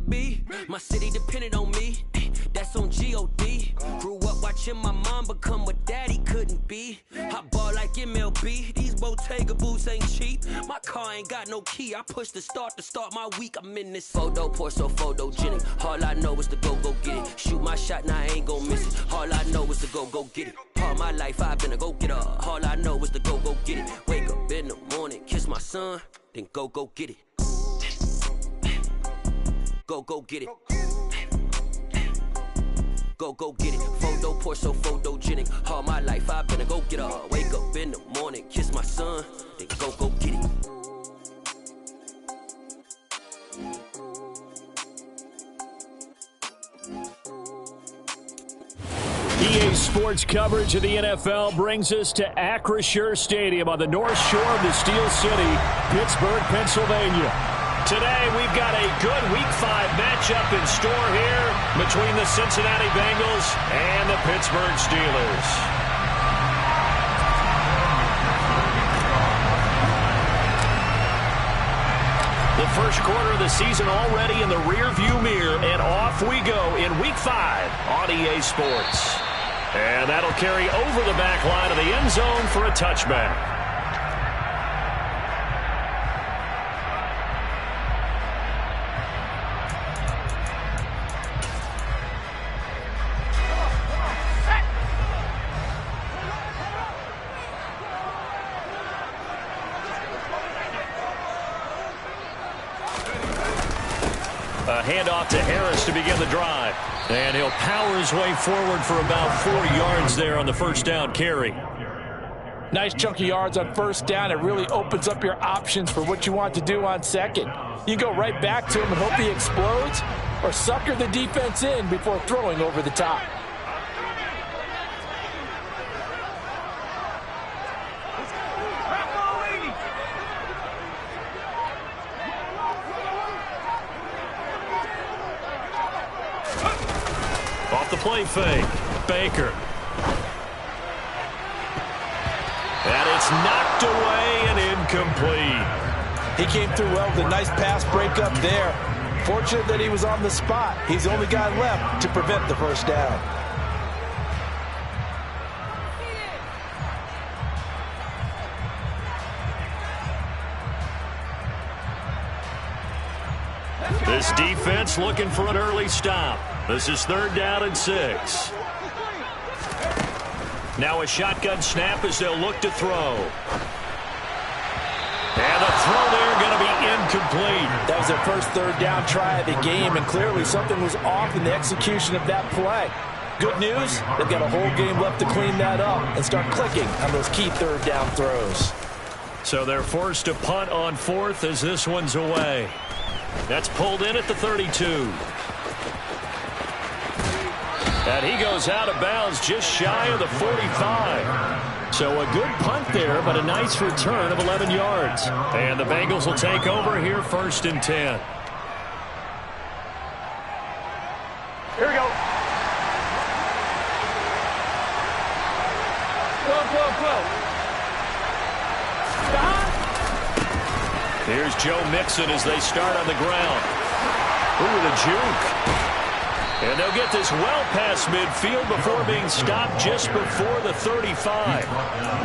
be. My city depended on me. That's on G.O.D. Grew up watching my mom become what daddy couldn't be. I ball like MLB. These Bottega boots ain't cheap. My car ain't got no key. I push the start to start my week. I'm in this photo, pour so photogenic. All I know is to go get it. Shoot my shot, now I ain't gon' miss it. All I know is to go get it. All my life I've been a go-getter. All I know is to go get it. Wake up in the morning, kiss my son, then go get it. Go get it. Go get it. Photo, pour so photogenic. All my life I've been a go-getter. Wake up in the morning, kiss my son, then go get it. EA Sports coverage of the NFL brings us to Acrisure Stadium on the north shore of the Steel City, Pittsburgh, Pennsylvania. Today, we've got a good Week 5 matchup in store here between the Cincinnati Bengals and the Pittsburgh Steelers. The first quarter of the season already in the rearview mirror, and off we go in Week 5 on EA Sports. And that'll carry over the back line of the end zone for a touchback. A handoff to Harris to begin the drive. And he'll power his way forward for about 4 yards there on the first down carry. Nice chunk of yards on first down. It really opens up your options for what you want to do on second. You go right back to him and hope he explodes, or sucker the defense in before throwing over the top. Off the play fake, Baker. And it's knocked away and incomplete. He came through well with a nice pass breakup there. Fortunate that he was on the spot. He's the only guy left to prevent the first down. This defense looking for an early stop. This is 3rd down and 6. Now a shotgun snap as they'll look to throw. And the throw there going to be incomplete. That was their first 3rd down try of the game, and clearly something was off in the execution of that play. Good news, they've got a whole game left to clean that up and start clicking on those key 3rd down throws. So they're forced to punt on 4th as this one's away. That's pulled in at the 32. And he goes out of bounds just shy of the 45. So a good punt there, but a nice return of 11 yards. And the Bengals will take over here 1st and 10. Here we go. Go. Stop. Here's Joe Mixon as they start on the ground. Ooh, the juke. And they'll get this well past midfield before being stopped just before the 35.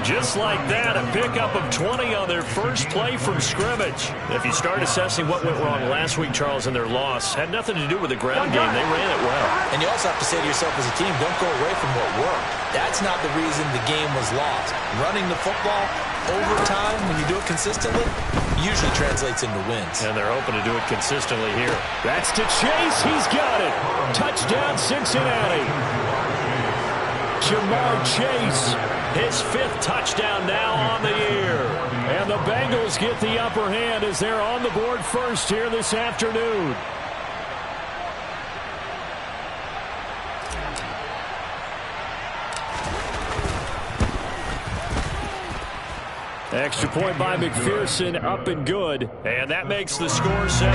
Just like that, a pickup of 20 on their first play from scrimmage. If you start assessing what went wrong last week, Charles, in their loss, had nothing to do with the ground game. They ran it well. And you also have to say to yourself as a team, don't go away from what worked. That's not the reason the game was lost. Running the football over time, when you do it consistently, usually translates into wins. And they're hoping to do it consistently here. That's to Chase. He's got it. Touchdown, Cincinnati. Jamar Chase, his 5th touchdown now on the year. And the Bengals get the upper hand as they're on the board first here this afternoon. Extra point by McPherson, up and good. And that makes the score 7-0.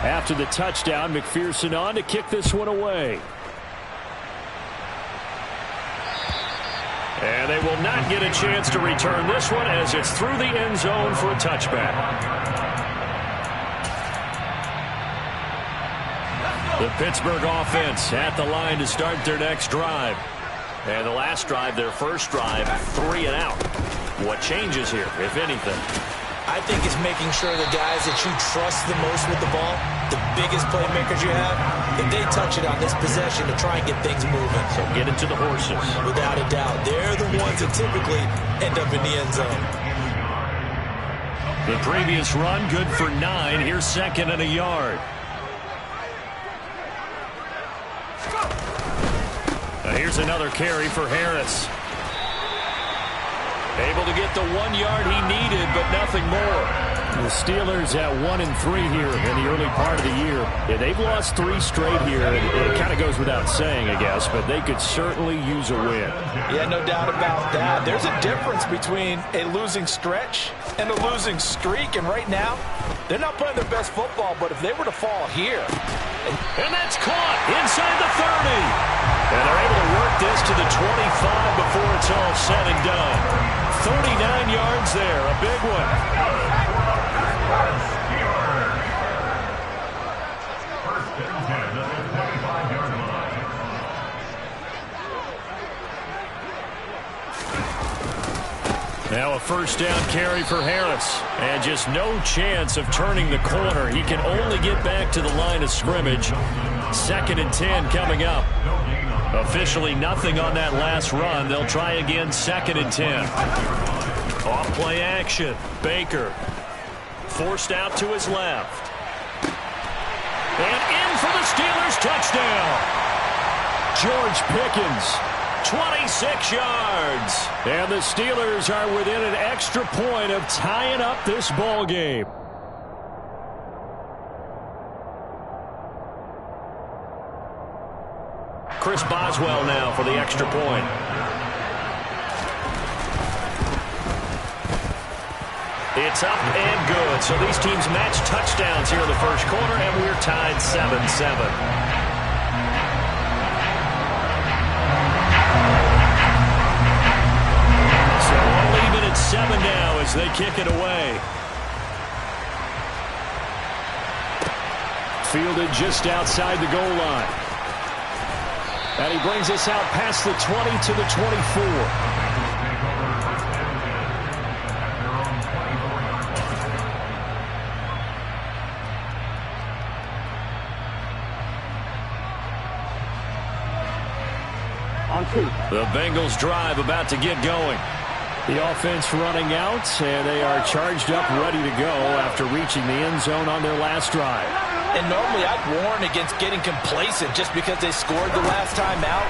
After the touchdown, McPherson on to kick this one away. And they will not get a chance to return this one as it's through the end zone for a touchback. The Pittsburgh offense at the line to start their next drive. And the last drive, their first drive, 3 and out. What changes here, if anything? I think it's making sure the guys that you trust the most with the ball, the biggest playmakers you have, that they touch it on this possession to try and get things moving. So get it to the horses. Without a doubt. They're the ones that typically end up in the end zone. The previous run, good for 9. Here's 2nd and a yard. Now here's another carry for Harris. Able to get the 1 yard he needed, but nothing more. The Steelers at 1-3 here in the early part of the year. Yeah, they've lost 3 straight here. It kind of goes without saying, I guess, but they could certainly use a win. Yeah, no doubt about that. There's a difference between a losing stretch and a losing streak, and right now, they're not playing their best football, but if they were to fall here. And that's caught inside the 30. And they're able to work this to the 25 before it's all said and done. 39 yards there, a big one. Now a first down carry for Harris. And just no chance of turning the corner. He can only get back to the line of scrimmage. 2nd and 10 coming up. Officially nothing on that last run. They'll try again 2nd and 10. Off play action. Baker forced out to his left. And in for the Steelers touchdown. George Pickens, 26 yards. And the Steelers are within an extra point of tying up this ball game. Chris Boswell now for the extra point. It's up and good. So these teams match touchdowns here in the first quarter, and we're tied 7-7. So we'll leave it at 7 now as they kick it away. Fielded just outside the goal line. And he brings us out past the 20 to the 24. The Bengals drive about to get going. The offense running out, and they are charged up, ready to go after reaching the end zone on their last drive. And normally I'd warn against getting complacent just because they scored the last time out.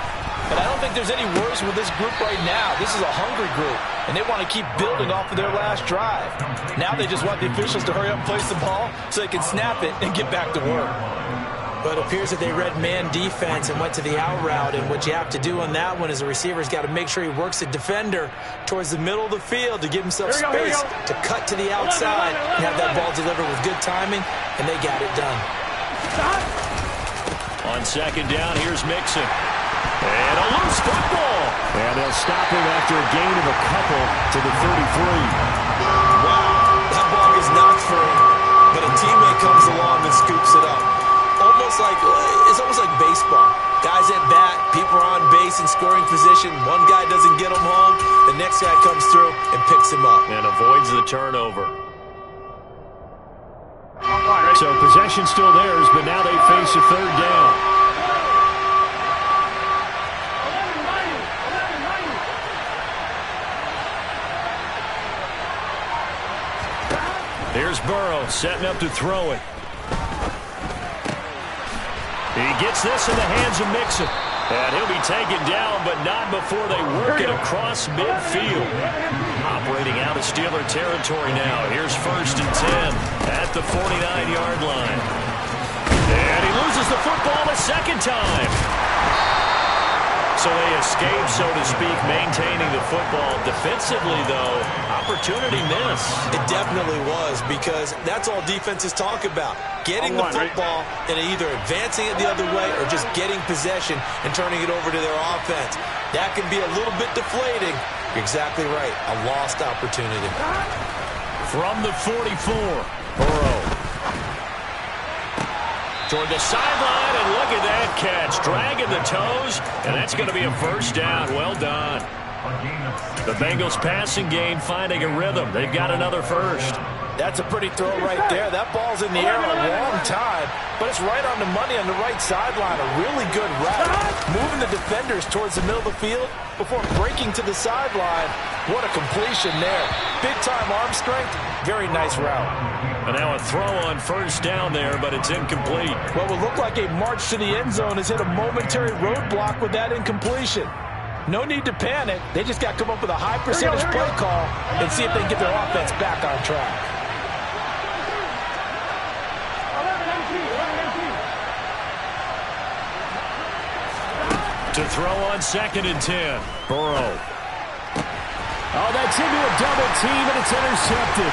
But I don't think there's any worries with this group right now. This is a hungry group, and they want to keep building off of their last drive. Now they just want the officials to hurry up and place the ball so they can snap it and get back to work. But it appears that they read man defense and went to the out route. And what you have to do on that one is the receiver's got to make sure he works the defender towards the middle of the field to give himself space to cut to the outside and have that ball delivered with good timing, and they got it done. On 2nd down, here's Mixon. And a loose football. And they'll stop him after a gain of a couple to the 33. Wow, that ball is knocked free, but a teammate comes along and scoops it up. It's almost like baseball. Guys at bat, people are on base in scoring position. One guy doesn't get him home. The next guy comes through and picks him up. And avoids the turnover. So possession still theirs, but now they face a 3rd down. Here's Burrow setting up to throw it. He gets this in the hands of Mixon. And he'll be taken down, but not before they work it across midfield. Operating out of Steeler territory now. Here's 1st and 10 at the 49-yard line. And he loses the football a second time. So they escape, so to speak, maintaining the football. Defensively, though, opportunity miss. It definitely was, because that's all defenses talk about. Getting the football and either advancing it the other way or just getting possession and turning it over to their offense. That can be a little bit deflating. You're exactly right. A lost opportunity. From the 44, Burrow. Toward the sideline, and look at that catch. Dragging the toes, and that's going to be a first down. Well done. The Bengals passing game finding a rhythm. They've got another first. That's a pretty throw right there. That ball's in the air a long time, but it's right on the money on the right sideline. A really good route. Moving the defenders towards the middle of the field before breaking to the sideline. What a completion there. Big-time arm strength. Very nice route. And now a throw on first down there, but it's incomplete. What would look like a march to the end zone has hit a momentary roadblock with that incompletion. No need to panic. They just got to come up with a high percentage play call and see if they can get their offense back on track. To throw on 2nd and 10. Burrow. Oh, that's into a double team, and it's intercepted.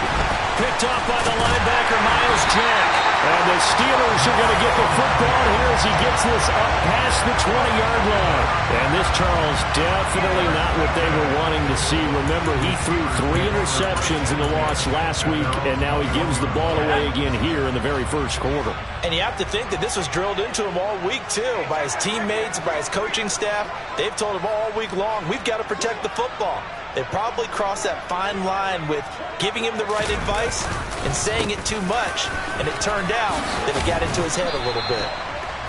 Picked off by the linebacker, Miles Jack. And the Steelers are going to get the football here as he gets this up past the 20-yard line. And this, Charles, definitely not what they were wanting to see. Remember, he threw 3 interceptions in the loss last week, and now he gives the ball away again here in the very first quarter. And you have to think that this was drilled into him all week, too, by his teammates, by his coaching staff. They've told him all week long, we've got to protect the football. They probably crossed that fine line with giving him the right advice and saying it too much, and it turned out that it got into his head a little bit.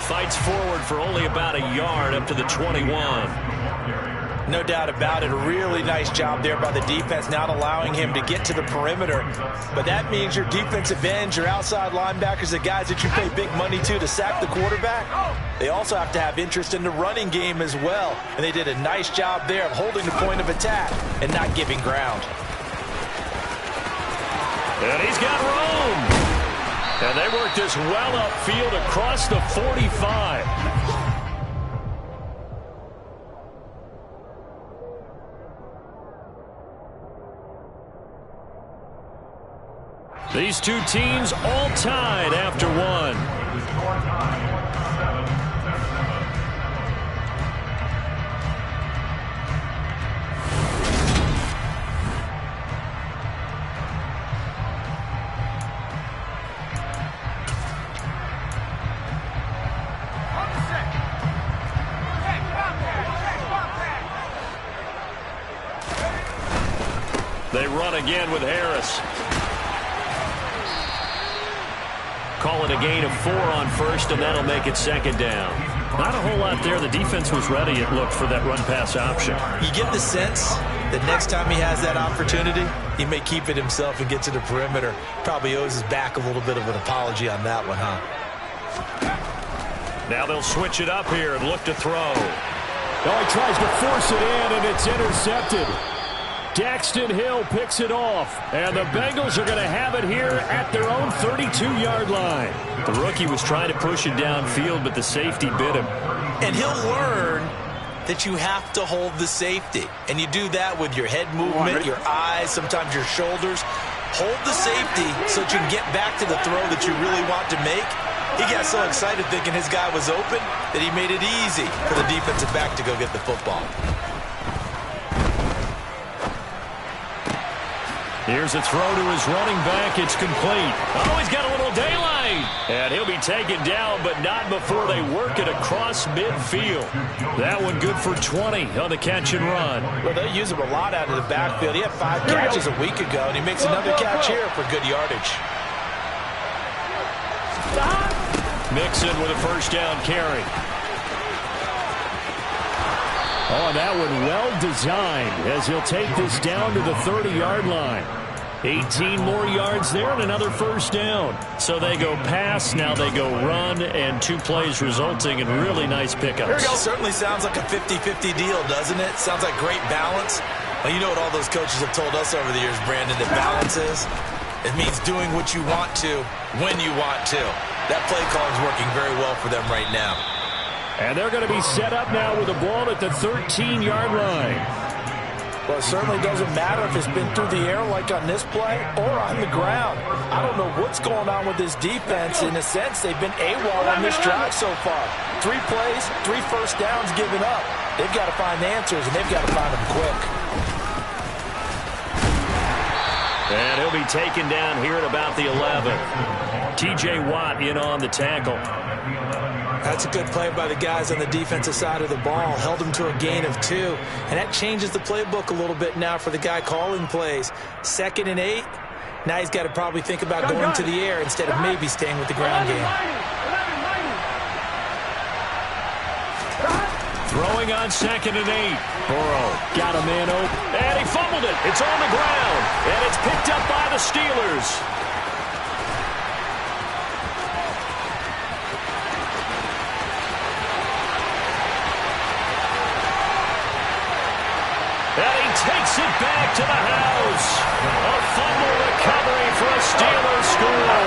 Fights forward for only about a yard up to the 21. No doubt about it. A really nice job there by the defense, not allowing him to get to the perimeter. But that means your defensive ends, your outside linebackers, the guys that you pay big money to sack the quarterback, they also have to have interest in the running game as well. And they did a nice job there of holding the point of attack and not giving ground. And he's got room. And they work this well upfield across the 45. These two teams all tied after one. They run again with Harris. Call it a gain of 4 on first, and that'll make it 2nd down. Not a whole lot there. The defense was ready, it looked, for that run-pass option. You get the sense that next time he has that opportunity, he may keep it himself and get to the perimeter. Probably owes his back a little bit of an apology on that one, huh? Now they'll switch it up here and look to throw. Oh, he tries to force it in, and it's intercepted. Daxton Hill picks it off, and the Bengals are going to have it here at their own 32-yard line. The rookie was trying to push it downfield, but the safety bit him. And he'll learn that you have to hold the safety. And you do that with your head movement, your eyes, sometimes your shoulders. Hold the safety so that you can get back to the throw that you really want to make. He got so excited thinking his guy was open that he made it easy for the defensive back to go get the football. Here's a throw to his running back. It's complete. Oh, he's got a little daylight. And he'll be taken down, but not before they work it across midfield. That one good for 20 on the catch and run. Well, they use him a lot out of the backfield. He had 5 catches a week ago, and he makes another catch here for good yardage. Mixon with a first down carry. Oh, that one well designed as he'll take this down to the 30-yard line. 18 more yards there and another first down. So they go pass, now they go run, and 2 plays resulting in really nice pickups. Certainly sounds like a 50-50 deal, doesn't it? Sounds like great balance. Well, you know what all those coaches have told us over the years, Brandon, that balance is? It means doing what you want to when you want to. That play call is working very well for them right now. And they're going to be set up now with the ball at the 13-yard line. Well, it certainly doesn't matter if it's been through the air like on this play or on the ground. I don't know what's going on with this defense. In a sense, they've been AWOL on this drive so far. 3 plays, 3 first downs given up. They've got to find answers, and they've got to find them quick. And he'll be taken down here at about the 11. T.J. Watt in on the tackle. That's a good play by the guys on the defensive side of the ball. Held him to a gain of 2. And that changes the playbook a little bit now for the guy calling plays. 2nd and 8. Now he's got to probably think about going to the air instead of maybe staying with the ground game. Throwing on 2nd and 8. Burrow got a man open. And he fumbled it. It's on the ground. And it's picked up by the Steelers. And he takes it back to the house. A fumble recovery for a Steelers score.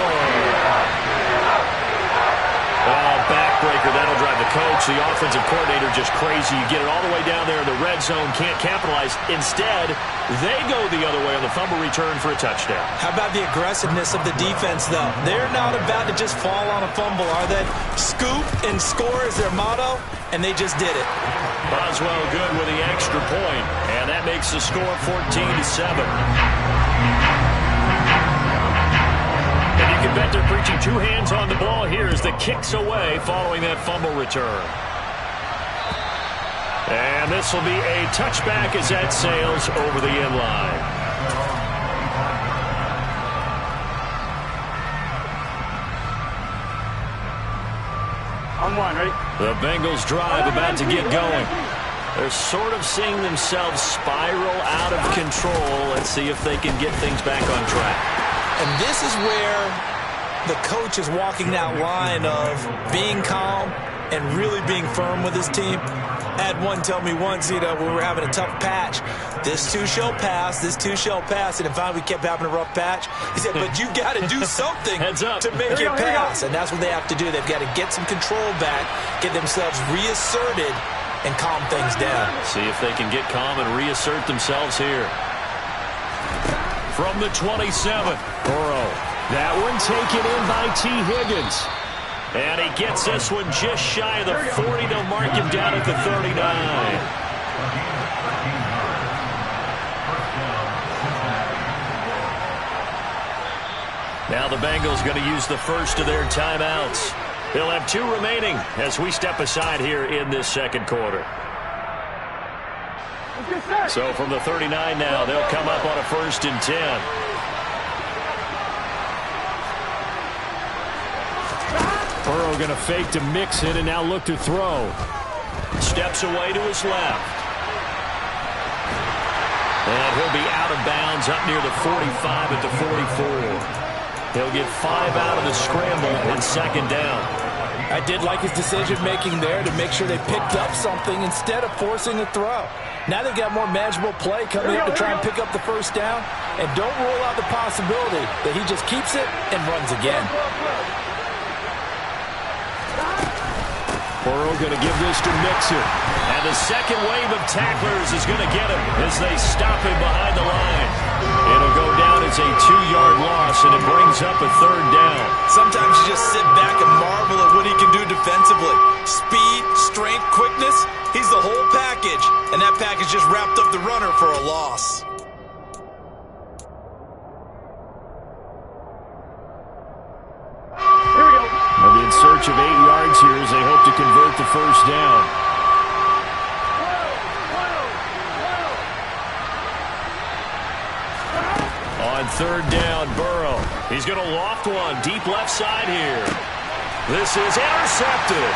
Backbreaker, that'll drive the coach, the offensive coordinator, just crazy. You get it all the way down there in the red zone, can't capitalize. Instead, they go the other way on the fumble return for a touchdown. How about the aggressiveness of the defense, though? They're not about to just fall on a fumble, are they? Scoop and score is their motto, and they just did it. Boswell good with the extra point, and that makes the score 14-7. And you can bet they're preaching 2 hands on the ball here as the kick's away following that fumble return. And this will be a touchback as that sails over the end line. On 1, ready? The Bengals drive about to get going. They're sort of seeing themselves spiral out of control. Let's see if they can get things back on track. And this is where the coach is walking that line of being calm and really being firm with his team. I had one tell me once, when we were having a tough patch, this too shall pass, this too shall pass. And finally we kept having a rough patch. He said, but you've got to do something to make it pass. And that's what they have to do. They've got to get some control back, get themselves reasserted, and calm things down. See if they can get calm and reassert themselves here. From the 27, Burrow. That one taken in by T. Higgins. And he gets this one just shy of the 40. They'll mark him down at the 39. Now the Bengals going to use the first of their timeouts. They'll have 2 remaining as we step aside here in this second quarter. So from the 39 now, they'll come up on a 1st and 10. Burrow going to fake to mix it and now look to throw. Steps away to his left. And he'll be out of bounds up near the 45 at the 44. He'll get 5 out of the scramble and 2nd down. I did like his decision-making there to make sure they picked up something instead of forcing a throw. Now they've got more manageable play coming up to try and pick up the 1st down. And don't rule out the possibility that he just keeps it and runs again. Burrow going to give this to Mixon. And the second wave of tacklers is going to get him as they stop him behind the line. It'll go down as a 2-yard loss, and it brings up a 3rd down. Sometimes you just sit back and marvel at what he can do defensively. Speed, strength, quickness, he's the whole package. And that package just wrapped up the runner for a loss. They'll be in search of 8 yards here as they hope to convert the 1st down. On 3rd down, Burrow. He's going to loft one deep left side here. This is intercepted.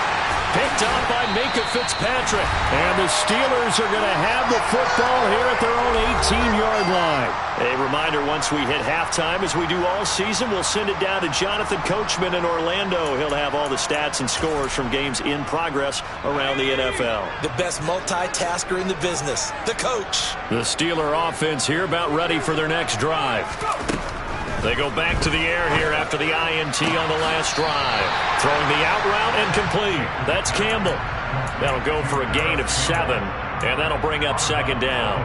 Picked up by Minka Fitzpatrick. And the Steelers are going to have the football here at their own 18-yard line. A reminder, once we hit halftime, as we do all season, we'll send it down to Jonathan Coachman in Orlando. He'll have all the stats and scores from games in progress around the NFL. The best multitasker in the business, the coach. The Steeler offense here about ready for their next drive. They go back to the air here after the INT on the last drive. Throwing the out route and complete. That's Campbell. That'll go for a gain of 7, and that'll bring up second down.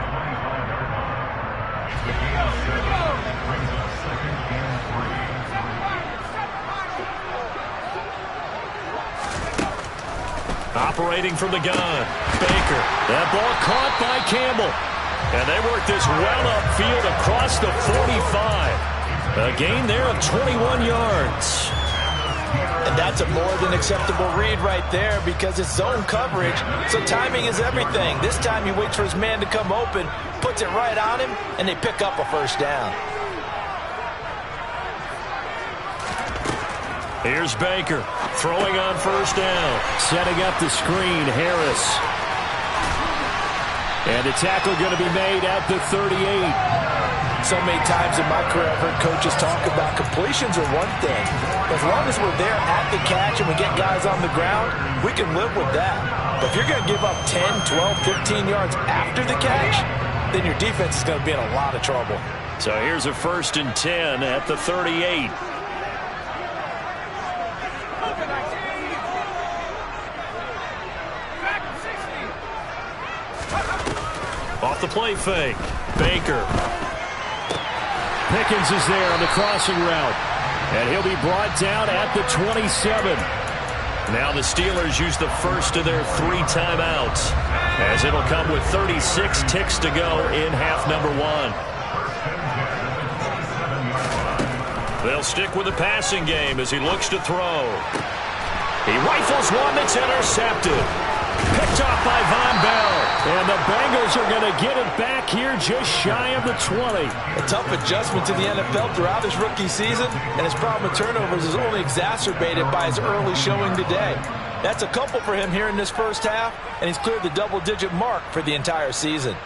Operating from the gun, Baker. That ball caught by Campbell. And they work this well upfield across the 45. A gain there of 21 yards. And that's a more than acceptable read right there because it's zone coverage, so timing is everything. This time he waits for his man to come open, puts it right on him, and they pick up a first down. Here's Baker throwing on first down. Setting up the screen, Harris. And the tackle going to be made at the 38. So many times in my career I've heard coaches talk about completions are one thing. As long as we're there at the catch and we get guys on the ground, we can live with that. But if you're going to give up 10, 12, 15 yards after the catch, then your defense is going to be in a lot of trouble. So here's a 1st and 10 at the 38. Off the play fake. Baker. Pickens is there on the crossing route. And he'll be brought down at the 27. Now the Steelers use the first of their 3 timeouts, as it'll come with 36 ticks to go in half number 1. They'll stick with the passing game as he looks to throw. He rifles one that's intercepted. Picked off by Von Bell. And the Bengals are going to get it back here just shy of the 20. A tough adjustment to the NFL throughout his rookie season, and his problem with turnovers is only exacerbated by his early showing today. That's a couple for him here in this first half, and he's cleared the double-digit mark for the entire season.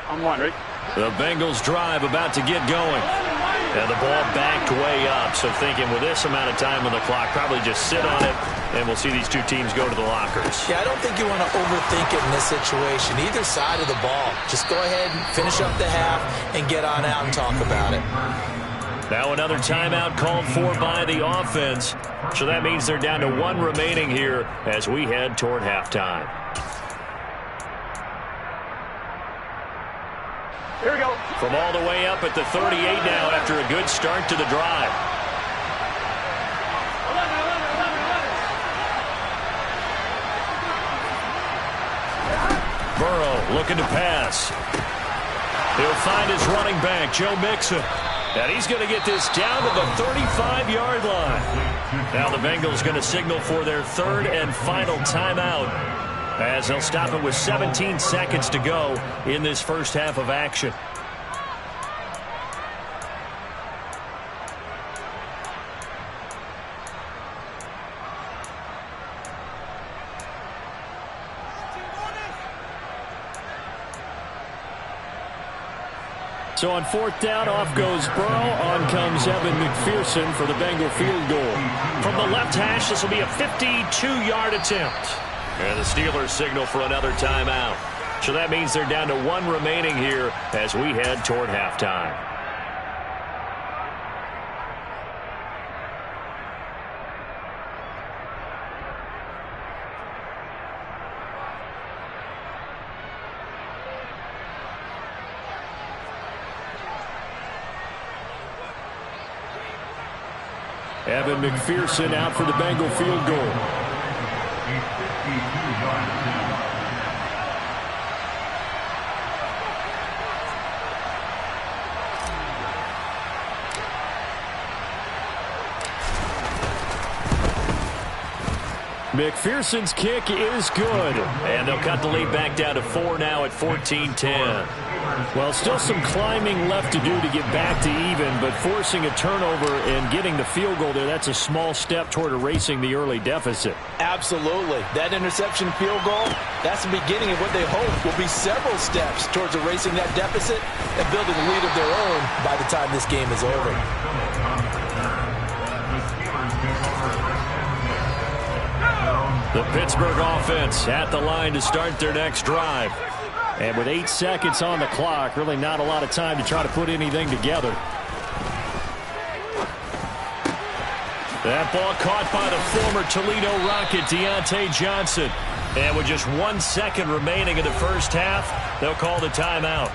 I'm one, right? The Bengals drive about to get going. And the ball backed way up, so thinking with this amount of time on the clock, probably just sit on it, and we'll see these two teams go to the lockers. Yeah, I don't think you want to overthink it in this situation. Either side of the ball. Just go ahead and finish up the half and get on out and talk about it. Now another timeout called for by the offense. So that means they're down to 1 remaining here as we head toward halftime. Here we go. From all the way up at the 38 now after a good start to the drive. Burrow looking to pass. He'll find his running back, Joe Mixon. And he's going to get this down to the 35-yard line. Now the Bengals going to signal for their 3rd and final timeout, as they'll stop it with 17 seconds to go in this first half of action. So on 4th down, off goes Burrow. On comes Evan McPherson for the Bengal field goal. From the left hash, this will be a 52-yard attempt. And the Steelers signal for another timeout. So that means they're down to 1 remaining here as we head toward halftime. Evan McPherson out for the Bengal field goal. McPherson's kick is good. And they'll cut the lead back down to 4 now at 14-10. Well, still some climbing left to do to get back to even, but forcing a turnover and getting the field goal there, that's a small step toward erasing the early deficit. Absolutely. That interception field goal, that's the beginning of what they hope will be several steps towards erasing that deficit and building a lead of their own by the time this game is over. The Pittsburgh offense at the line to start their next drive. And with 8 seconds on the clock, really not a lot of time to try to put anything together. That ball caught by the former Toledo Rocket, Deontay Johnson. And with just 1 second remaining in the first half, they'll call the timeout.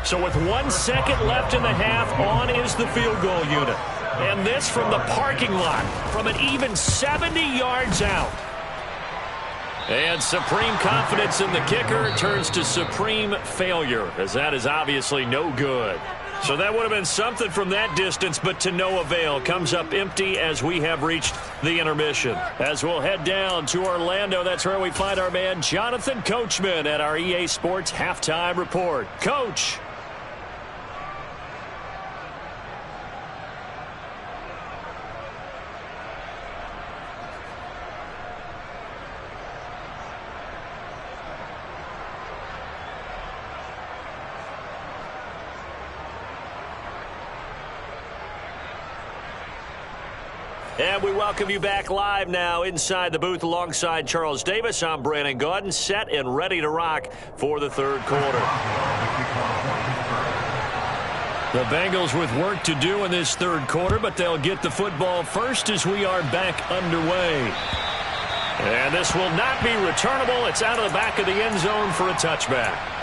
So with 1 second left in the half, on is the field goal unit. And this from the parking lot, from an even 70 yards out. And supreme confidence in the kicker turns to supreme failure, as that is obviously no good. So that would have been something from that distance, but to no avail. Comes up empty as we have reached the intermission. As we'll head down to Orlando, that's where we find our man Jonathan Coachman at our EA Sports Halftime Report. Coach. And we welcome you back live now inside the booth alongside Charles Davis. I'm Brandon Gaudin, set and ready to rock for the third quarter. The Bengals with work to do in this third quarter, but they'll get the football first as we are back underway. And this will not be returnable. It's out of the back of the end zone for a touchback.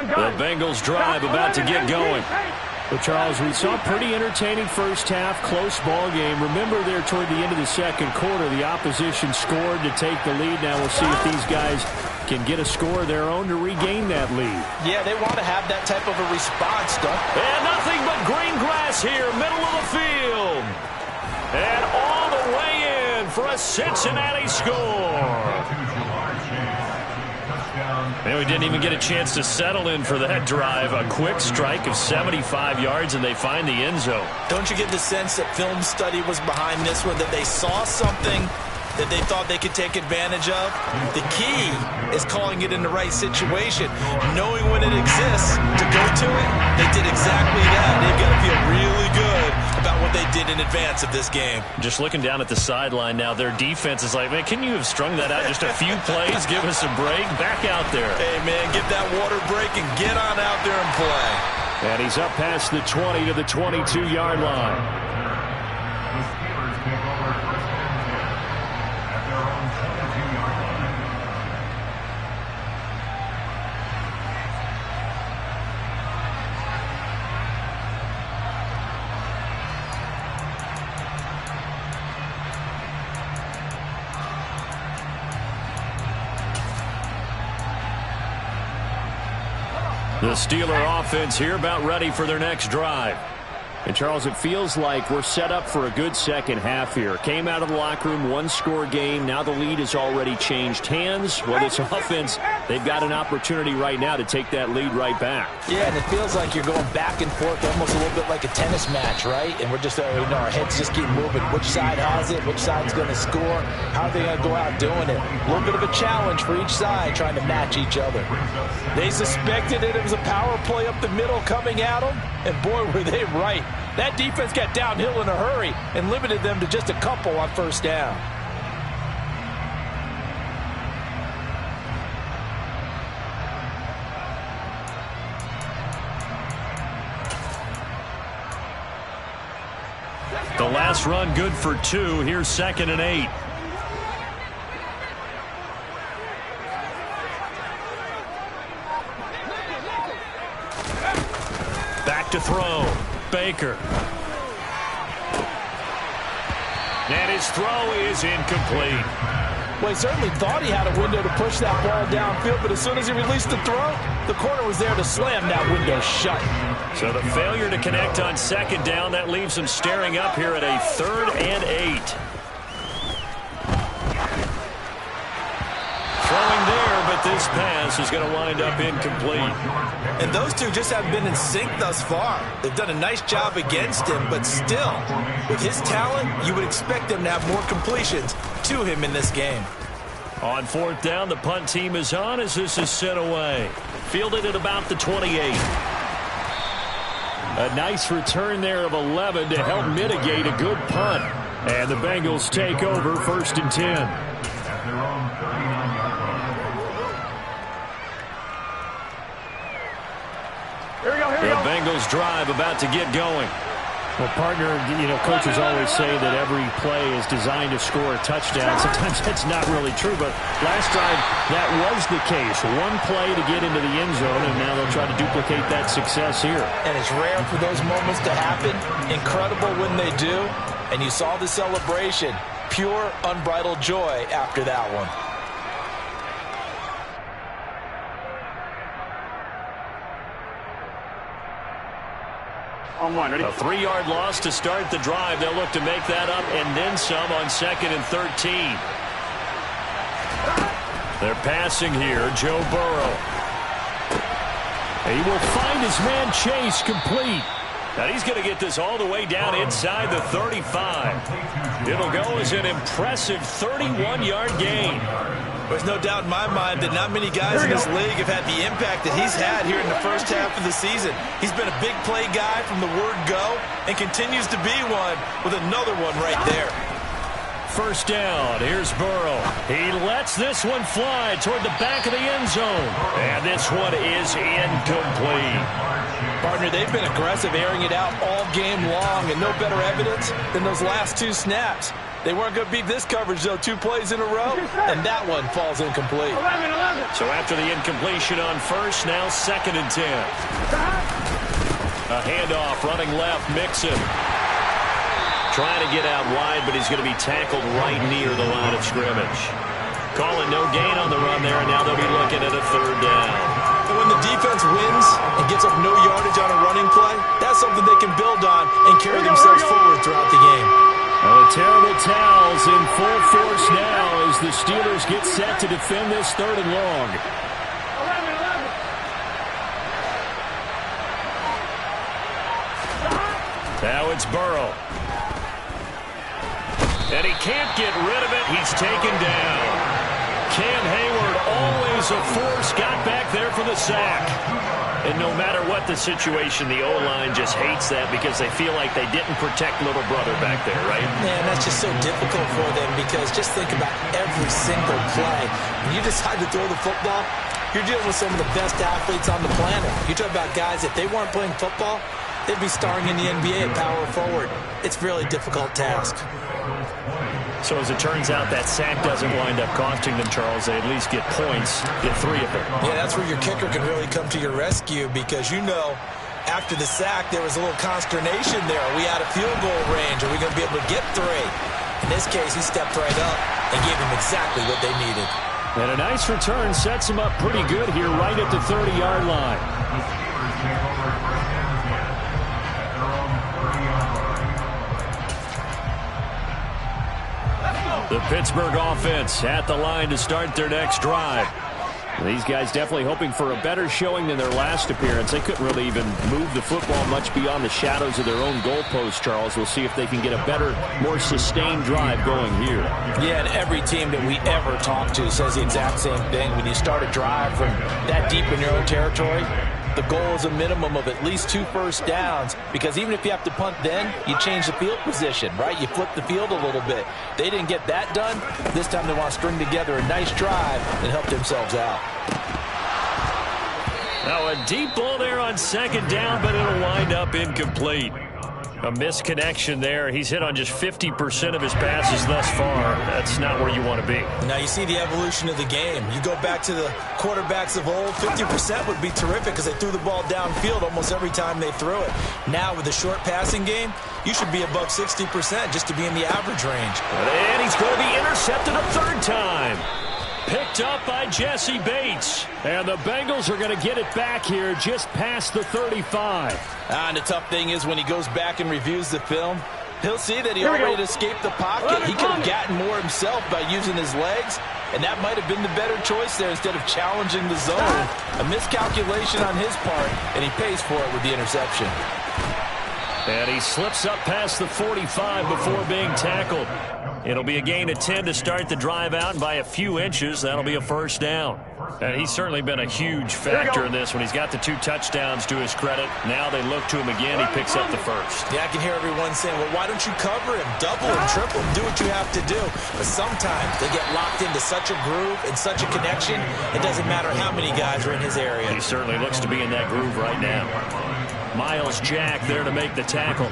The Bengals drive about to get going. Well, Charles, we saw a pretty entertaining first half, close ball game. Remember there toward the end of the second quarter, the opposition scored to take the lead. Now we'll see if these guys can get a score of their own to regain that lead. Yeah, they want to have that type of a response, Doug. And nothing but green grass here, middle of the field. And all the way in for a Cincinnati score. And we didn't even get a chance to settle in for that drive. A quick strike of 75 yards, and they find the end zone. Don't you get the sense that film study was behind this one, that they saw something that they thought they could take advantage of? The key is calling it in the right situation, knowing when it exists to go to it. They did exactly that. They've got to feel really good about what they did in advance of this game. Just looking down at the sideline now, their defense is like, man, can you have strung that out just a few plays? Give us a break. Back out there. Hey, man, get that water break and get on out there and play. And he's up past the 20 to the 22-yard line. The Steeler offense here about ready for their next drive. And, Charles, it feels like we're set up for a good second half here. Came out of the locker room, one-score game. Now the lead has already changed hands. Well, this offense, they've got an opportunity right now to take that lead right back. Yeah, and it feels like you're going back and forth almost a little bit like a tennis match, right? And we're just, our heads just keep moving. Which side has it? Which side's going to score? How are they going to go out doing it? A little bit of a challenge for each side trying to match each other. They suspected it was a power play up the middle coming at them, and boy, were they right. That defense got downhill in a hurry and limited them to just a couple on first down. The last run good for 2. Here's 2nd and 8. Back to throw. Baker. And his throw is incomplete. Well, he certainly thought he had a window to push that ball downfield, but as soon as he released the throw, the corner was there to slam that window shut. So the failure to connect on 2nd down, that leaves him staring up here at a 3rd and 8. Throwing there, but this pass is going to wind up incomplete. And those two just haven't been in sync thus far. They've done a nice job against him, but still, with his talent, you would expect them to have more completions to him in this game. On 4th down, the punt team is on as this is sent away. Fielded at about the 28. A nice return there of 11 to help mitigate a good punt. And the Bengals take over 1st and 10. The Bengals drive about to get going. Well, partner, coaches always say that every play is designed to score a touchdown. Sometimes that's not really true, but last drive, that was the case. One play to get into the end zone, and now they'll try to duplicate that success here. And it's rare for those moments to happen. Incredible when they do. And you saw the celebration. Pure, unbridled joy after that one. On one, ready? A 3-yard loss to start the drive. They'll look to make that up and then some on 2nd and 13. They're passing here. Joe Burrow. He will find his man Chase complete. Now he's going to get this all the way down inside the 35. It'll go as an impressive 31-yard gain. There's no doubt in my mind that not many guys in this league have had the impact that he's had here in the first half of the season. He's been a big play guy from the word go and continues to be one with another one right there. First down. Here's Burrow. He lets this one fly toward the back of the end zone. And this one is incomplete. Partner, they've been aggressive, airing it out all game long, and no better evidence than those last 2 snaps. They weren't going to beat this coverage, though, 2 plays in a row, and that one falls incomplete. 11. So after the incompletion on first, now 2nd and 10. A handoff running left, Mixon. Trying to get out wide, but he's going to be tackled right near the line of scrimmage. Calling no gain on the run there, and now they'll be looking at a 3rd down. And when the defense wins and gets up no yardage on a running play, that's something they can build on and carry themselves forward throughout the game. Oh, terrible towels in full force now as the Steelers get set to defend this 3rd and long. 11. Now it's Burrow. And he can't get rid of it. He's taken down. Cam Hayward, always a force, got back there for the sack. And no matter what the situation, the O-line just hates that because they feel like they didn't protect little brother back there, right? Man, that's just so difficult for them because just think about every single play. When you decide to throw the football, you're dealing with some of the best athletes on the planet. You talk about guys, if they weren't playing football, they'd be starring in the NBA at power forward. It's a really difficult task. So as it turns out, that sack doesn't wind up costing them, Charles. They at least get points, get 3 of them. Yeah, that's where your kicker can really come to your rescue because, after the sack, there was a little consternation there. Are we out of field goal range? Are we going to be able to get 3? In this case, he stepped right up and gave them exactly what they needed. And a nice return sets him up pretty good here right at the 30-yard line. The Pittsburgh offense at the line to start their next drive. These guys definitely hoping for a better showing than their last appearance. They couldn't really even move the football much beyond the shadows of their own goalpost, Charles. We'll see if they can get a better, more sustained drive going here. Yeah, and every team that we ever talk to says the exact same thing. When you start a drive from that deep in your own territory, the goal is a minimum of at least 2 first downs because even if you have to punt then, you change the field position, right? You flip the field a little bit. They didn't get that done. This time they want to string together a nice drive and help themselves out. Now a deep ball there on 2nd down, but it'll wind up incomplete. A misconnection there. He's hit on just 50% of his passes thus far. That's not where you want to be. Now you see the evolution of the game. You go back to the quarterbacks of old, 50% would be terrific because they threw the ball downfield almost every time they threw it. Now with the short passing game, you should be above 60% just to be in the average range. And he's going to be intercepted a 3rd time. Picked up by Jesse Bates. And the Bengals are going to get it back here just past the 35. And the tough thing is when he goes back and reviews the film, he'll see that he already escaped the pocket. He could have gotten more himself by using his legs, and that might have been the better choice there instead of challenging the zone. A miscalculation on his part, and he pays for it with the interception. And he slips up past the 45 before being tackled. It'll be a gain of 10 to start the drive out, and by a few inches, that'll be a 1st down. And he's certainly been a huge factor in this when he's got the 2 touchdowns to his credit. Now they look to him again. He picks up the first. Yeah, I can hear everyone saying, well, why don't you cover him? Double him, triple him, do what you have to do. But sometimes they get locked into such a groove and such a connection, it doesn't matter how many guys are in his area. He certainly looks to be in that groove right now. Miles Jack there to make the tackle.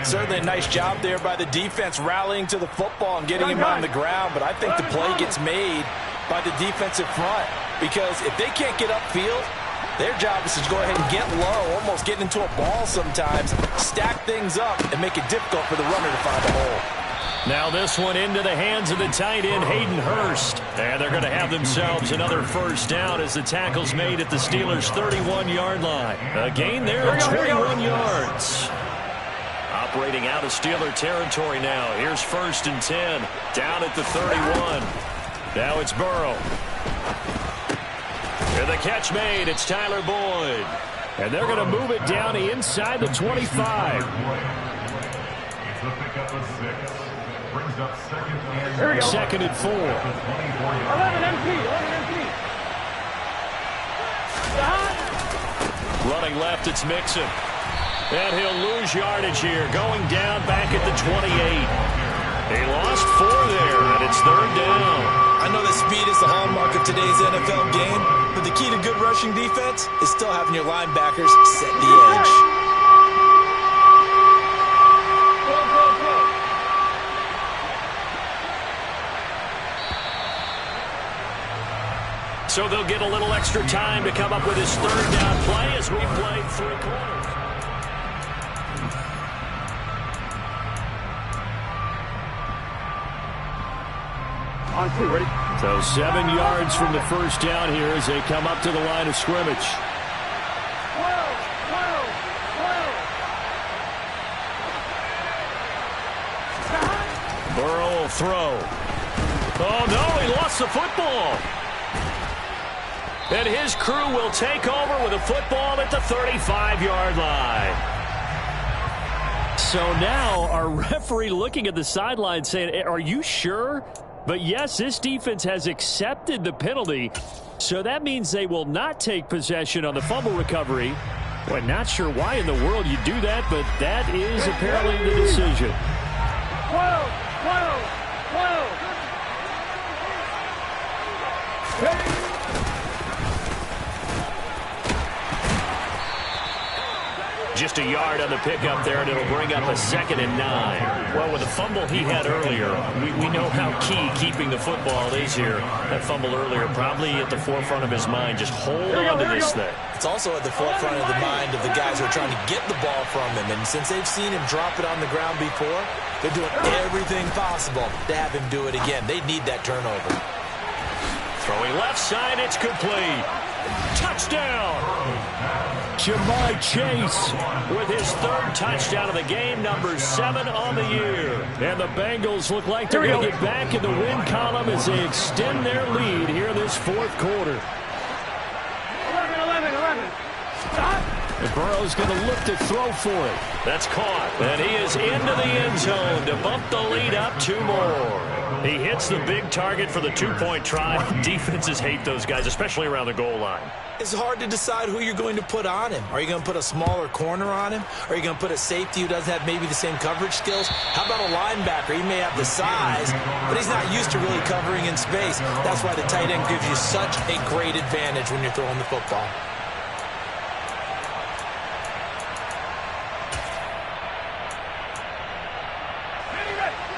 Certainly a nice job there by the defense rallying to the football and getting him on the ground. But I think the play gets made by the defensive front, because if they can't get upfield, their job is to go ahead and get low, almost getting into a ball sometimes, stack things up, and make it difficult for the runner to find a hole. Now this one into the hands of the tight end, Hayden Hurst. And they're going to have themselves another first down as the tackle's made at the Steelers' 31-yard line. A gain there of 21 yards. Operating out of Steeler territory now. Here's 1st and 10, down at the 31. Now it's Burrow. And the catch made. It's Tyler Boyd. And they're going to move it down inside the 25. Second and 4. 11 MP. Running left, it's Mixon. And he'll lose yardage here. Going down back at the 28. He lost 4 there, and it's 3rd down. I know that speed is the hallmark of today's NFL game, but the key to good rushing defense is still having your linebackers set the edge. So they'll get a little extra time to come up with his 3rd down play as we play 3 quarters. On 2, ready? So 7 yards from the first down here as they come up to the line of scrimmage. Burrow will throw. Oh, no, he lost the football. And his crew will take over with a football at the 35-yard line. So now our referee looking at the sideline saying, are you sure? But yes, this defense has accepted the penalty. So that means they will not take possession on the fumble recovery. Well, not sure why in the world you do that, but that is apparently the decision. 12. Just a yard on the pickup there, and it'll bring up a 2nd and 9. Well, with the fumble he had earlier, we know how key keeping the football is here. That fumble earlier probably at the forefront of his mind. Just hold on to this thing. It's also at the forefront of the mind of the guys who are trying to get the ball from him. And since they've seen him drop it on the ground before, they're doing everything possible to have him do it again. They need that turnover. Throwing left side, it's complete. Touchdown! Jamar Chase with his 3rd touchdown of the game, number 7 on the year. And the Bengals look like they're going to get back in the win column as they extend their lead here in this 4th quarter. 11. And Burrow's going to look to throw for it. That's caught, and he is into the end zone to bump the lead up 2 more. He hits the big target for the 2-point try. Defenses hate those guys, especially around the goal line. It's hard to decide who you're going to put on him. Are you going to put a smaller corner on him? Are you going to put a safety who doesn't have maybe the same coverage skills? How about a linebacker? He may have the size, but he's not used to really covering in space. That's why the tight end gives you such a great advantage when you're throwing the football.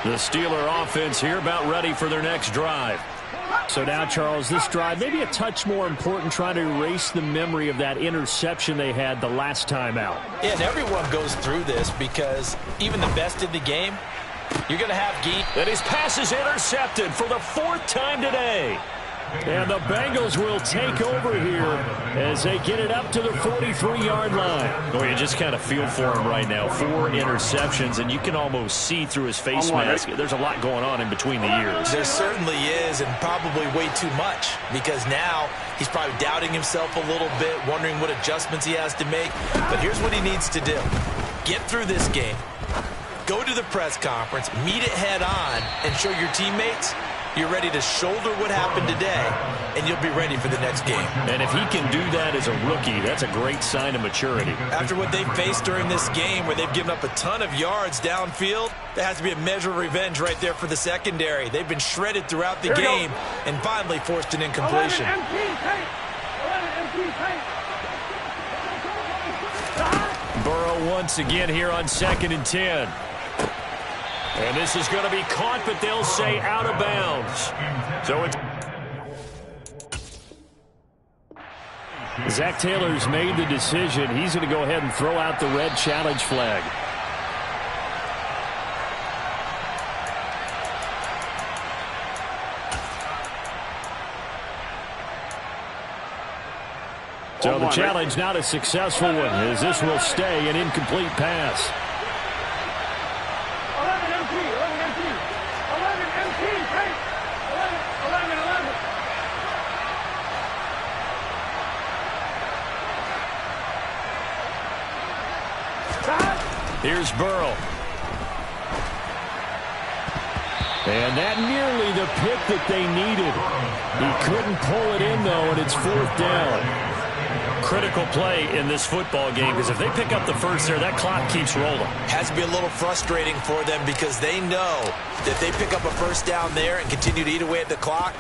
The Steeler offense here about ready for their next drive. So now, Charles, this drive maybe a touch more important, trying to erase the memory of that interception they had the last time out. Yeah, and everyone goes through this because even the best in the game, you're going to have game. And his pass is intercepted for the 4th time today. And the Bengals will take over here as they get it up to the 43-yard line. Boy, you just kind of feel for him right now. 4 interceptions, and you can almost see through his face mask. There's a lot going on in between the ears. There certainly is, and probably way too much, because now he's probably doubting himself a little bit, wondering what adjustments he has to make. But here's what he needs to do. Get through this game, go to the press conference, meet it head on, and show your teammates You're ready to shoulder what happened today, and you'll be ready for the next game. And if he can do that as a rookie, that's a great sign of maturity. After what they faced during this game where they've given up a ton of yards downfield, there has to be a measure of revenge right there for the secondary. They've been shredded throughout the game and finally forced an incompletion. Burrow once again here on 2nd and 10. And this is going to be caught, but they'll say out of bounds. So it's... Zach Taylor's made the decision. He's going to go ahead and throw out the red challenge flag. So the challenge not a successful one, as this will stay an incomplete pass. 11 MT, 11 MT, 11 MT, 11, 11. Here's Burrow. And that nearly the pick that they needed. He couldn't pull it in, though, and it's 4th down. Critical play in this football game, because if they pick up the first there, that clock keeps rolling. Has to be a little frustrating for them because they know that they pick up a first down there and continue to eat away at the clock,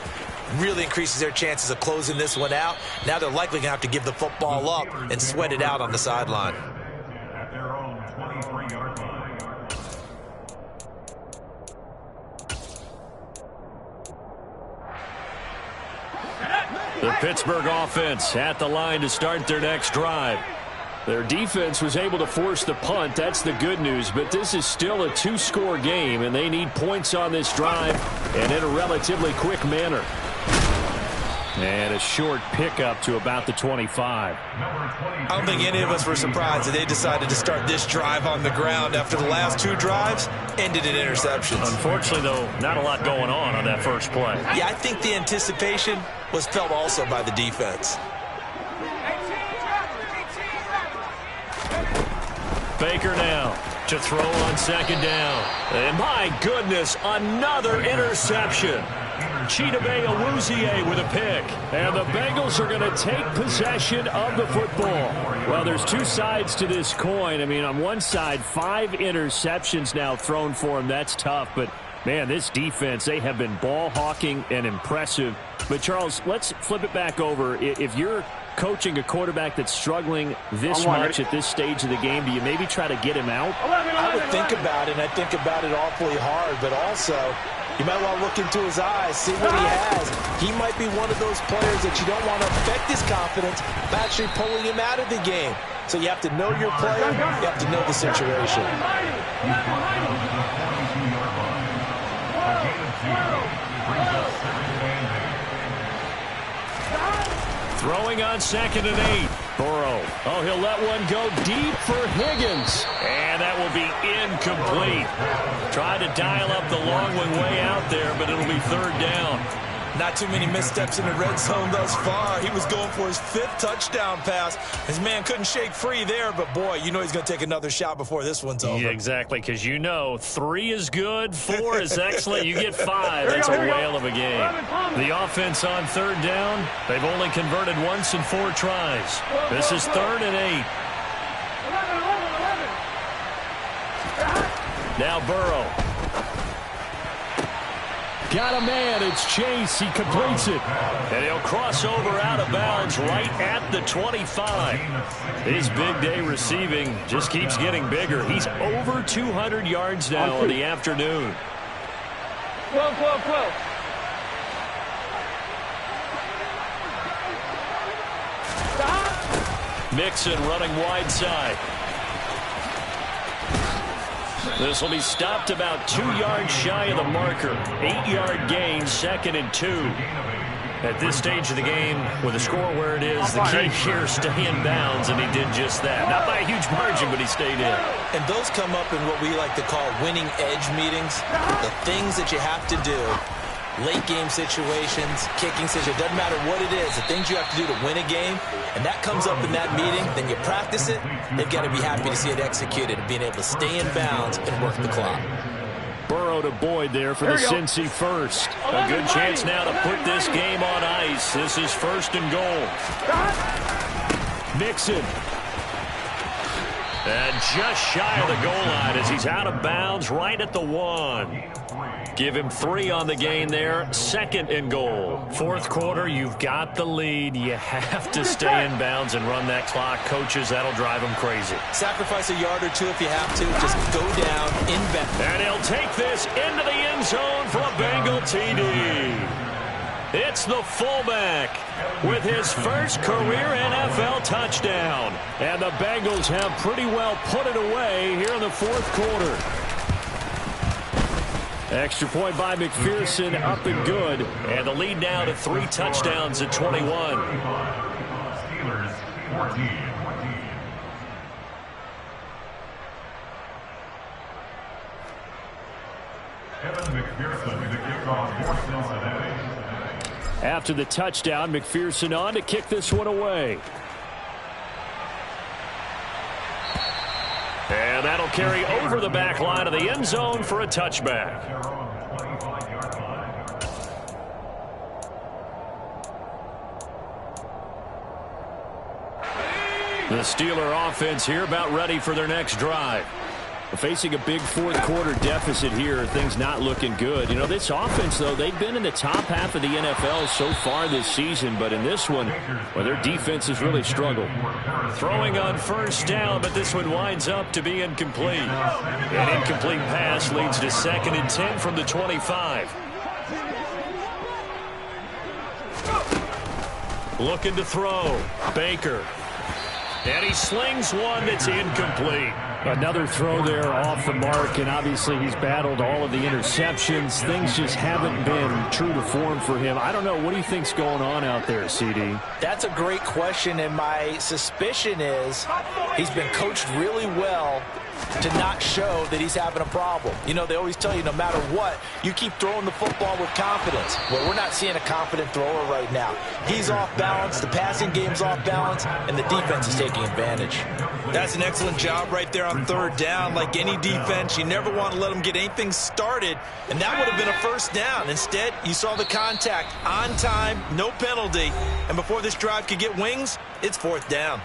really increases their chances of closing this one out. Now they're likely going to have to give the football up and sweat it out on the sideline. At their own 23-yard line. The Pittsburgh offense at the line to start their next drive. Their defense was able to force the punt. That's the good news. But this is still a 2-score game, and they need points on this drive and in a relatively quick manner. And a short pickup to about the 25. I don't think any of us were surprised that they decided to start this drive on the ground after the last 2 drives ended in interceptions. Unfortunately, though, not a lot going on that first play. Yeah, I think the anticipation was felt also by the defense. Baker now to throw on 2nd down. And my goodness, another interception. Chidobe Awuzie with a pick. And the Bengals are going to take possession of the football. Well, there's 2 sides to this coin. I mean, on one side, 5 interceptions now thrown for him. That's tough. But, man, this defense, they have been ball hawking and impressive. But, Charles, let's flip it back over. If you're coaching a quarterback that's struggling this much at this stage of the game, do you maybe try to get him out? I would think about it, and I think about it awfully hard. But also, you might want to look into his eyes, see what he has. He might be one of those players that you don't want to affect his confidence by actually pulling him out of the game. So you have to know your player. You have to know the situation. Throwing on 2nd and 8. Burrow. Oh, he'll let one go deep for Higgins. And that will be incomplete. Tried to dial up the long one way out there, but it'll be 3rd down. Not too many missteps in the red zone thus far. He was going for his 5th touchdown pass. His man couldn't shake free there, but boy, you know he's going to take another shot before this one's over. Yeah, exactly, because you know 3 is good, 4 is excellent. You get 5. That's a whale of a game. The offense on 3rd down, they've only converted once in 4 tries. This is 3rd and 8. Now Burrow. Got a man. It's Chase. He completes it. And he'll cross over out of bounds right at the 25. His big day receiving just keeps getting bigger. He's over 200 yards now in the afternoon. 12, 12, 12. Mixon running wide side. This will be stopped about 2 yards shy of the marker. 8-yard gain, 2nd and 2. At this stage of the game, with the score where it is, the key here, stay in bounds, and he did just that. Not by a huge margin, but he stayed in. And those come up in what we like to call winning edge meetings. The things that you have to do, late game situations, kicking situations, doesn't matter what it is, the things you have to do to win a game, and that comes up in that meeting, then you practice it, they've got to be happy to see it executed, being able to stay in bounds and work the clock. Burrow to Boyd there for the Cincy first. A good chance now to put this game on ice. This is 1st and goal. Mixon. And just shy of the goal line as he's out of bounds right at the 1. Give him 3 on the game there. 2nd and goal. 4th quarter, you've got the lead. You have to stay in bounds and run that clock. Coaches, that'll drive them crazy. Sacrifice a yard or two if you have to. Just go down, inbound. And he'll take this into the end zone for a Bengal TD. It's the fullback with his first career NFL touchdown. And the Bengals have pretty well put it away here in the 4th quarter. Extra point by McPherson, up and good. And the lead now to 3 touchdowns at 21. Steelers 14. Evan McPherson with the kickoff for Cincinnati. After the touchdown, McPherson on to kick this one away. And that'll carry over the back line of the end zone for a touchback. The Steeler offense here about ready for their next drive. Facing a big 4th quarter deficit here, things not looking good. You know, this offense, though, they've been in the top half of the NFL so far this season, but in this one, well, their defense has really struggled. Throwing on 1st down, but this one winds up to be incomplete. An incomplete pass leads to 2nd and 10 from the 25. Looking to throw. Baker. And he slings one that's incomplete. Another throw there off the mark, and obviously he's battled all of the interceptions. Things just haven't been true to form for him. I don't know. What do you think's going on out there, CD? That's a great question, and my suspicion is he's been coached really well to not show that he's having a problem. You know, they always tell you no matter what, you keep throwing the football with confidence. Well, we're not seeing a confident thrower right now. He's off balance, the passing game's off balance, and the defense is taking advantage. That's an excellent job right there on 3rd down. Like any defense, you never want to let them get anything started, and that would have been a 1st down. Instead, you saw the contact on time, no penalty, and before this drive could get wings, it's 4th down.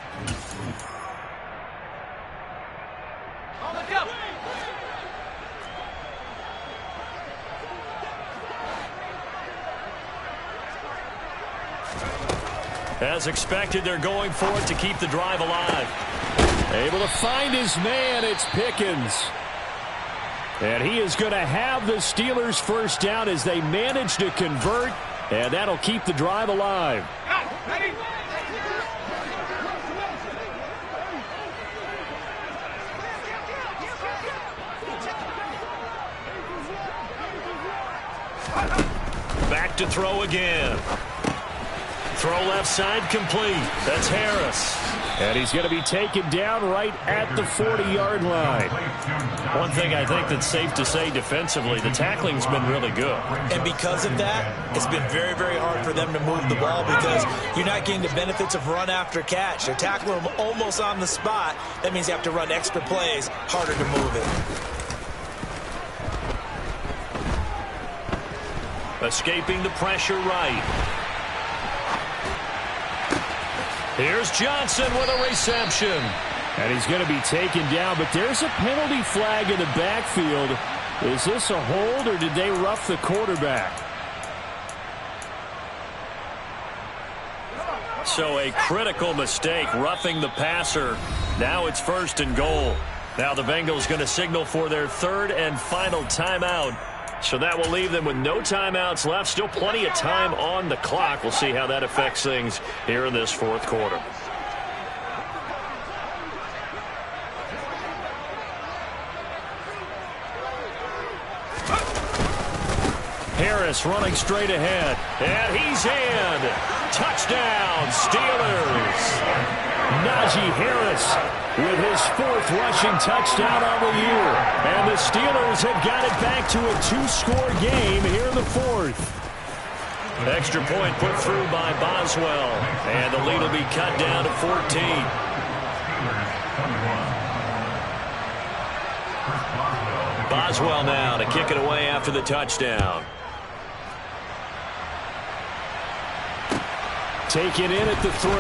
As expected, they're going for it to keep the drive alive. Able to find his man, it's Pickens. And he is going to have the Steelers 1st down as they manage to convert, and that'll keep the drive alive. Back to throw again. Throw left side complete. That's Harris. And he's going to be taken down right at the 40-yard line. One thing I think that's safe to say defensively, the tackling's been really good. And because of that, it's been very, very hard for them to move the ball because you're not getting the benefits of run after catch. They're tackling them almost on the spot. That means you have to run extra plays, harder to move it. Escaping the pressure right. Here's Johnson with a reception. And he's going to be taken down, but there's a penalty flag in the backfield. Is this a hold, or did they rough the quarterback? So a critical mistake, roughing the passer. Now it's 1st and goal. Now the Bengals going to signal for their 3rd and final timeout. So that will leave them with no timeouts left. Still plenty of time on the clock. We'll see how that affects things here in this 4th quarter. Harris running straight ahead. And he's in. Touchdown, Steelers. Najee Harris with his 4th rushing touchdown on the year. And the Steelers have got it back to a 2-score game here in the 4th. Extra point put through by Boswell. And the lead will be cut down to 14. Boswell now to kick it away after the touchdown. Take it in at the 3.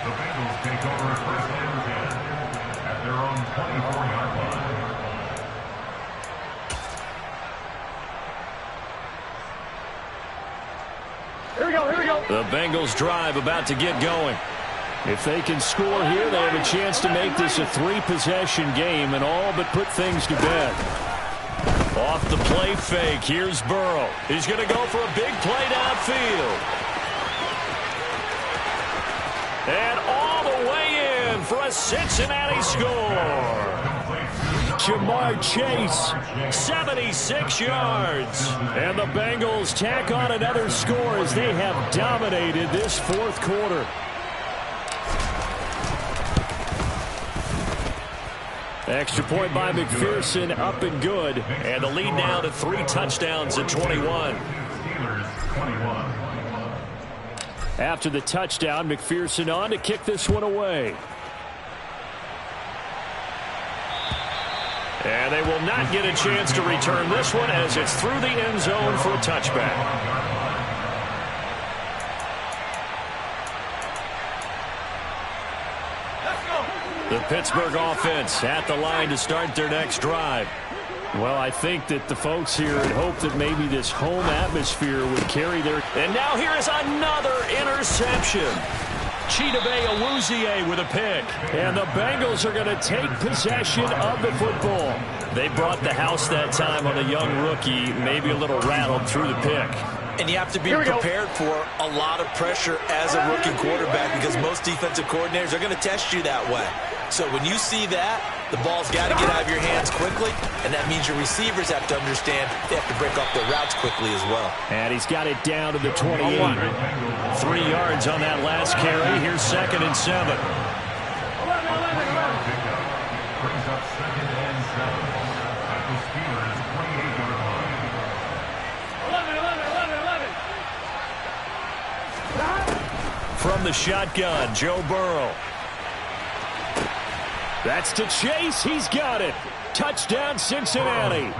The Bengals take over first and 10 at their own 24-yard line. Here we go, here we go. The Bengals drive about to get going. If they can score here, they have a chance to make this a 3-possession game and all but put things to bed. Off the play fake, here's Burrow. He's going to go for a big play downfield. And all the way in for a Cincinnati score. Jamar Chase, 76 yards. and the Bengals tack on another score as they have dominated this fourth quarter. Extra point by McPherson, up and good. And the lead now to 3 touchdowns at 21. Steelers 21. After the touchdown, McPherson on to kick this one away. And they will not get a chance to return this one as it's through the end zone for a touchback. The Pittsburgh offense at the line to start their next drive. Well, I think that the folks here had hoped that maybe this home atmosphere would carry their... And now here is another interception. Chidobe Awuzie with a pick. And the Bengals are going to take possession of the football. They brought the house that time on a young rookie, maybe a little rattled through the pick. And you have to be prepared for a lot of pressure as a rookie quarterback because most defensive coordinators are going to test you that way. So when you see that, the ball's got to get out of your hands quickly, and that means your receivers have to understand they have to break up their routes quickly as well. And he's got it down to the 28. 3 yards on that last carry. Here's 2nd and 7. 11. Brings up 2nd and 7 at the Steelers 28-yard line. 11. From the shotgun, Joe Burrow. That's to Chase. He's got it. Touchdown, Cincinnati.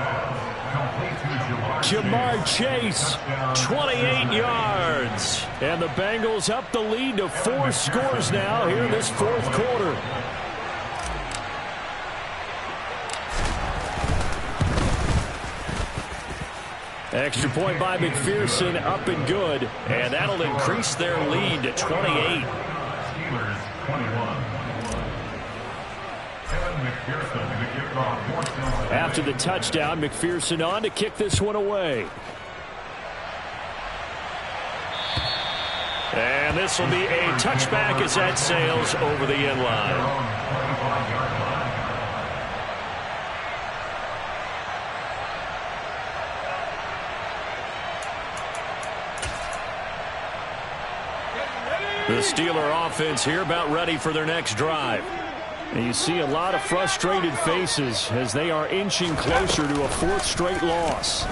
Jamar Chase, 28 yards. and the Bengals up the lead to 4 scores now here in this fourth quarter. Extra point by McPherson, up and good. And that'll increase their lead to 28. Steelers 21. After the touchdown, McPherson on to kick this one away. And this will be a touchback as that sails over the end line. The Steeler offense here about ready for their next drive. And you see a lot of frustrated faces as they are inching closer to a 4th straight loss.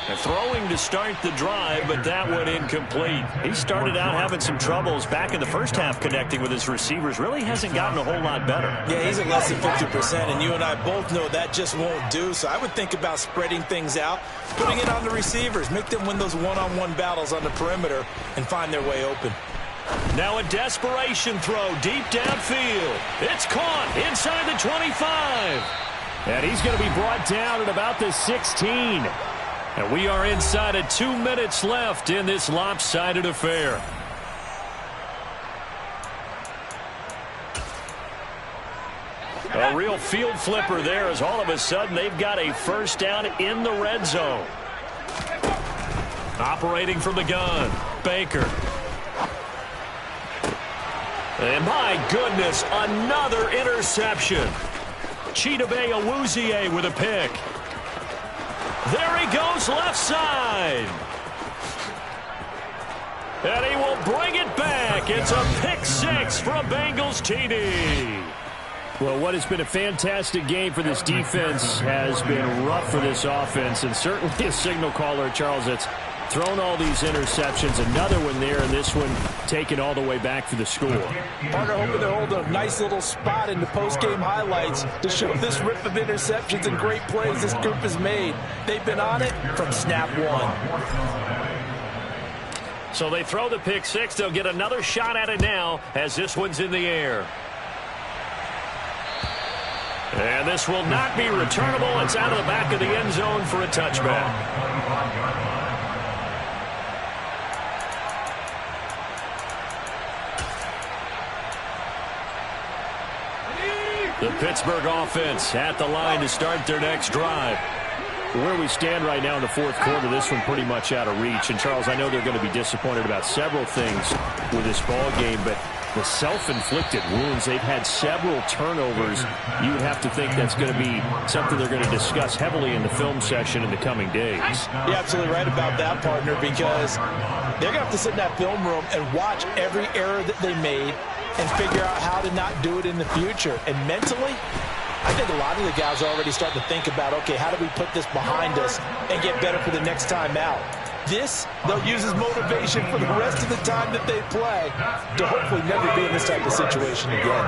They're throwing to start the drive, but that one incomplete. He started out having some troubles back in the first half connecting with his receivers. Really hasn't gotten a whole lot better. Yeah, he's at less than 50%, and you and I both know that just won't do. So I would think about spreading things out, putting it on the receivers, make them win those one-on-one battles on the perimeter and find their way open. Now a desperation throw deep downfield. It's caught inside the 25. And he's going to be brought down at about the 16. And we are inside of 2 minutes left in this lopsided affair. A real field flipper there as all of a sudden they've got a first down in the red zone. Operating from the gun, Baker. And my goodness, another interception. Chidobe Awuzie with a pick. There he goes left side. And he will bring it back. It's a pick 6 for a Bengals TD. Well, what has been a fantastic game for this defense has been rough for this offense, and certainly a signal caller, Charles, that's thrown all these interceptions. Another one there, and this one taken all the way back for the score. Partner hoping to hold a nice little spot in the post-game highlights to show this rip of interceptions and great plays this group has made. They've been on it from snap one. So they throw the pick six. They'll get another shot at it now as this one's in the air. And this will not be returnable. It's out of the back of the end zone for a touchback. The Pittsburgh offense at the line to start their next drive. Where we stand right now in the fourth quarter, this one pretty much out of reach. And, Charles, I know they're going to be disappointed about several things with this ball game, but the self-inflicted wounds, they've had several turnovers. You would have to think that's going to be something they're going to discuss heavily in the film session in the coming days. You're absolutely right about that, partner, because they're going to have to sit in that film room and watch every error that they made and figure out how to not do it in the future. And mentally, I think a lot of the guys are already starting to think about, okay, how do we put this behind us and get better for the next time out? This, they'll use as motivation for the rest of the time that they play to hopefully never be in this type of situation again.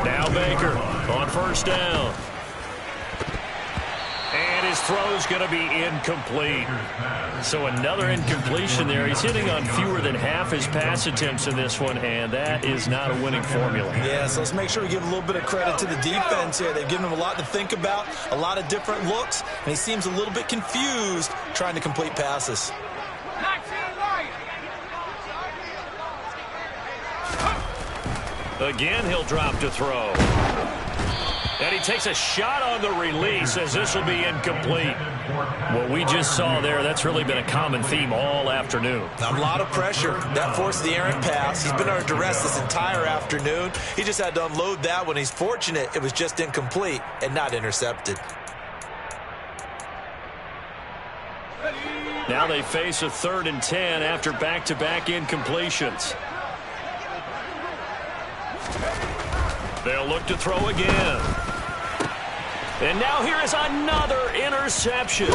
Now Baker on first down. And his throw's going to be incomplete. So another incompletion there. He's hitting on fewer than half his pass attempts in this one, and that is not a winning formula. Yeah, so let's make sure we give a little bit of credit to the defense here. They've given him a lot to think about, a lot of different looks, and he seems a little bit confused trying to complete passes. Again, he'll drop to throw. And he takes a shot on the release as this will be incomplete. What we just saw there, that's really been a common theme all afternoon. A lot of pressure. That forced the errant pass. He's been under duress this entire afternoon. He just had to unload that one. He's fortunate it was just incomplete and not intercepted. Now they face a 3rd and 10 after back-to-back incompletions. They'll look to throw again. And now here is another interception.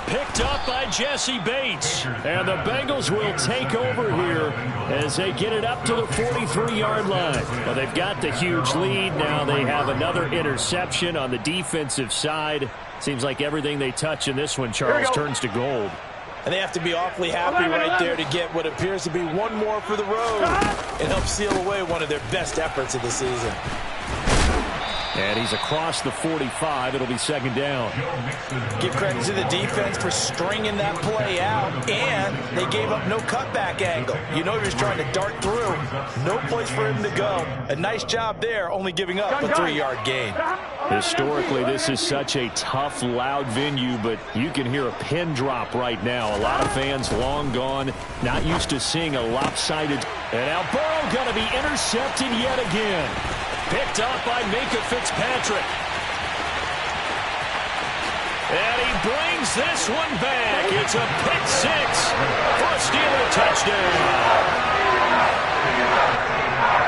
Picked up by Jesse Bates. And the Bengals will take over here as they get it up to the 43-yard line. Well, they've got the huge lead. Now they have another interception on the defensive side. Seems like everything they touch in this one, Charles, turns to gold. And they have to be awfully happy right there to get what appears to be one more for the road and help seal away one of their best efforts of the season. And he's across the 45. It'll be 2nd down. Give credit to the defense for stringing that play out, and they gave up no cutback angle. You know he was trying to dart through. No place for him to go. A nice job there, only giving up a 3-yard gain. Historically, this is such a tough, loud venue, but you can hear a pin drop right now. A lot of fans long gone, not used to seeing a lopsided. And now Burrow going to be intercepted yet again. Picked up by Minka Fitzpatrick. And he brings this one back. It's a pick six for a Steeler touchdown.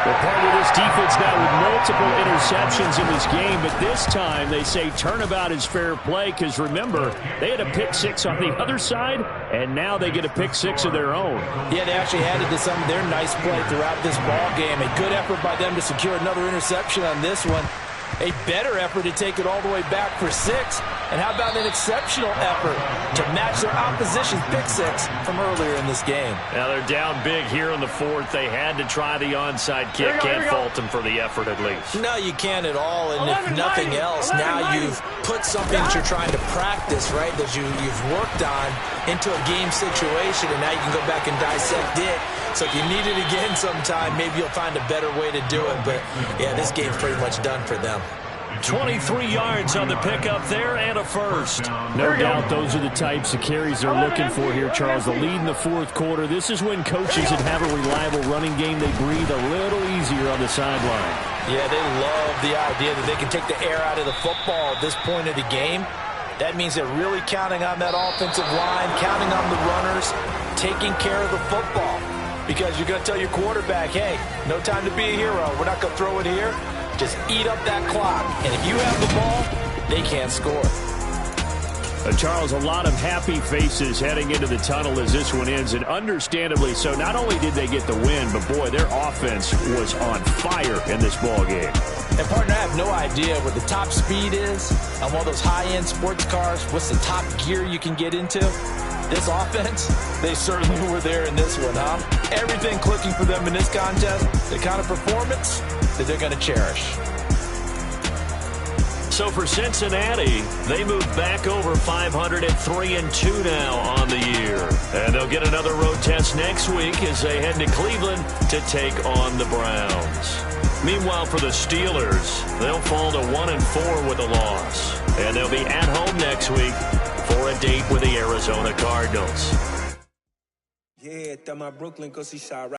Well, part of this defense now with multiple interceptions in this game, but this time they say turnabout is fair play because, remember, they had a pick six on the other side, and now they get a pick six of their own. Yeah, they actually added to some of their nice play throughout this ball game. A good effort by them to secure another interception on this one. A better effort to take it all the way back for 6. And how about an exceptional effort to match their opposition's pick six from earlier in this game? Now they're down big here in the 4th. They had to try the onside kick. Can't fault them for the effort at least. No, you can't at all. And if nothing else, now you've put something that you're trying to practice, right, that you've worked on into a game situation, and now you can go back and dissect it. So if you need it again sometime, maybe you'll find a better way to do it. But, yeah, this game's pretty much done for them. 23 yards on the pickup there and a first. No doubt those are the types of carries they're looking for here, Charles. The lead in the 4th quarter. This is when coaches that have a reliable running game, they breathe a little easier on the sideline. Yeah, they love the idea that they can take the air out of the football at this point of the game. That means they're really counting on that offensive line, counting on the runners, taking care of the football. Because you're going to tell your quarterback, hey, no time to be a hero. We're not going to throw it here. Just eat up that clock. And if you have the ball, they can't score. Charles, a lot of happy faces heading into the tunnel as this one ends, and understandably so. Not only did they get the win, but, boy, their offense was on fire in this ball game. And, partner, I have no idea what the top speed is on one of those high-end sports cars. What's the top gear you can get into? This offense, they certainly were there in this one, huh? Everything clicking for them in this contest, the kind of performance that they're going to cherish. So for Cincinnati, they move back over 500 at 3-2 now on the year. And they'll get another road test next week as they head to Cleveland to take on the Browns. Meanwhile, for the Steelers, they'll fall to 1-4 with a loss. And they'll be at home next week for a date with the Arizona Cardinals. Yeah, my Brooklyn, 'cause he shot right.